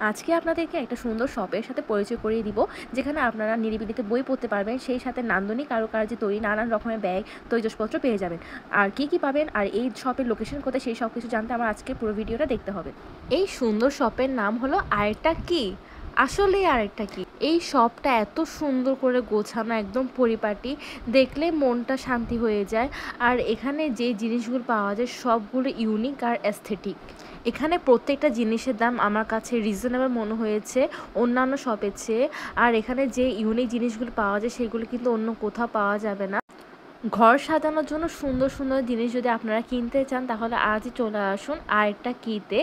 আজকে আপনাদেরকে একটা সুন্দর শপের সাথে পরিচয় করিয়ে দিব, যেখানে আপনারা নিরিবিলিতে বই পড়তে পারবেন, সেই সাথে নান্দনিক কারুকার্যে তৈরি নানান রকমের ব্যাগ, তৈজসপত্র পেয়ে যাবেন। আর কি কি পাবেন আর এই শপের লোকেশন কোথায়, সেই সব কিছু জানতে আমার আজকে পুরো ভিডিওটা দেখতে হবে। এই সুন্দর শপের নাম হলো আরেকটা কি। আসলে আরেকটা কি, এই শপটা এত সুন্দর করে গোছানো, একদম পরিপাটি, দেখলে মনটা শান্তি হয়ে যায়। আর এখানে যে জিনিসগুলো পাওয়া যায় সবগুলো ইউনিক আর অ্যাস্থেটিক। এখানে প্রত্যেকটা জিনিসের দাম আমার কাছে রিজনেবল মনে হয়েছে অন্যান্য শপের চেয়ে। আর এখানে যে ইউনিক জিনিসগুলো পাওয়া যায় সেগুলো কিন্তু অন্য কোথাও পাওয়া যাবে না। ঘর সাজানোর জন্য সুন্দর সুন্দর জিনিস যদি আপনারা কিনতে চান তাহলে আজই চলে আসুন আরেকটা কিতে।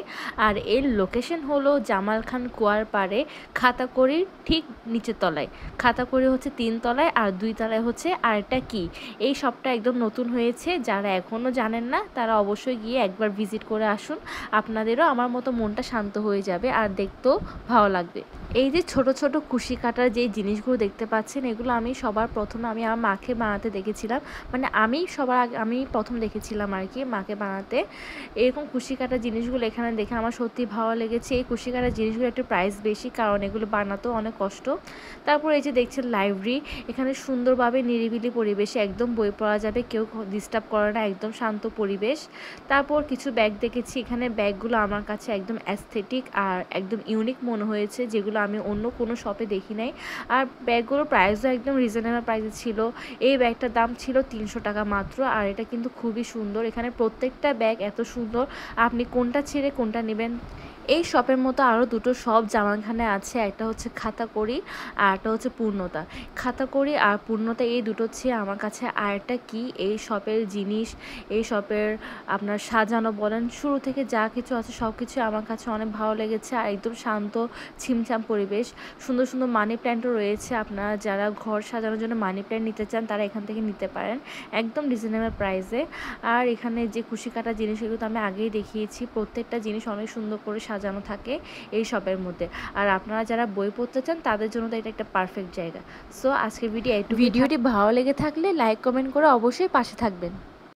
আর এর লোকেশন হলো জামাল খান কুয়ার পাড়ে, খাতাকড়ির ঠিক নিচের তলায়। খাতাকড়ি হচ্ছে 3 তলায় আর 2 তলায় হচ্ছে আরেকটা কি। এই শপটা একদম নতুন হয়েছে, যারা এখনও জানেন না তারা অবশ্যই গিয়ে একবার ভিজিট করে আসুন। আপনাদেরও আমার মতো মনটা শান্ত হয়ে যাবে আর দেখতেও ভালো লাগবে। এই যে ছোট ছোট কুশি কাটার যে জিনিসগুলো দেখতে পাচ্ছেন, এগুলো আমি সবার প্রথমে আমি আমার মাকে বানাতে দেখেছিলাম। মানে আমি প্রথম দেখেছিলাম আর কি মাকে বানাতে এরকম কুশি কাটার জিনিসগুলো। এখানে দেখে আমার সত্যি ভালো লেগেছে। এই কুশি কাটার জিনিসগুলো একটু প্রাইস বেশি, কারণ এগুলো বানাতেও অনেক কষ্ট। তারপর এই যে দেখছেন লাইব্রেরি, এখানে সুন্দরভাবে নিরিবিলি পরিবেশে একদম বই পড়া যাবে, কেউ ডিস্টার্ব করে না, একদম শান্ত পরিবেশ। তারপর কিছু ব্যাগ দেখেছি, এখানে ব্যাগগুলো আমার কাছে একদম অ্যাস্থেটিক আর একদম ইউনিক মনে হয়েছে, যেগুলো আমি অন্য কোনো শপে দেখি নাই। আর ব্যাগগুলোর প্রাইসও একদম রিজনেবল প্রাইসে ছিল। এই ব্যাগটার দাম ছিল 300 টাকা মাত্র। আর এটা কিন্তু খুবই সুন্দর, এখানে প্রত্যেকটা ব্যাগ এত সুন্দর, আপনি কোনটা ছেড়ে কোনটা নেবেন। এই শপের মতো আরও দুটো শপ জামালখানে আছে, একটা হচ্ছে খাতাকড়ি আর একটা হচ্ছে পূর্ণতা। খাতাকড়ি আর পূর্ণতা এই দুটো হচ্ছে আমার কাছে আরেকটা কি। এই শপের জিনিস, এই শপের আপনার সাজানো বলেন, শুরু থেকে যা কিছু আছে সব কিছু আমার কাছে অনেক ভালো লেগেছে। আর একদম শান্ত ছিমছাম পরিবেশ, সুন্দর সুন্দর মানি প্ল্যান্টও রয়েছে। আপনারা যারা ঘর সাজানোর জন্য মানি প্ল্যান্ট নিতে চান তারা এখান থেকে নিতে পারেন একদম রিজনেবল প্রাইসে। আর এখানে যে কুশি কাটা জিনিস, এগুলো তো আমি আগেই দেখিয়েছি, প্রত্যেকটা জিনিস অনেক সুন্দর করে সাজানো থাকে এই শপের মধ্যে। আর আপনারা যারা বই পড়তে চান তাদের জন্য তো এটা একটা পারফেক্ট জায়গা। সো আজকের ভিডিওটি ভালো লেগে থাকলে লাইক কমেন্ট করে অবশ্যই পাশে থাকবেন।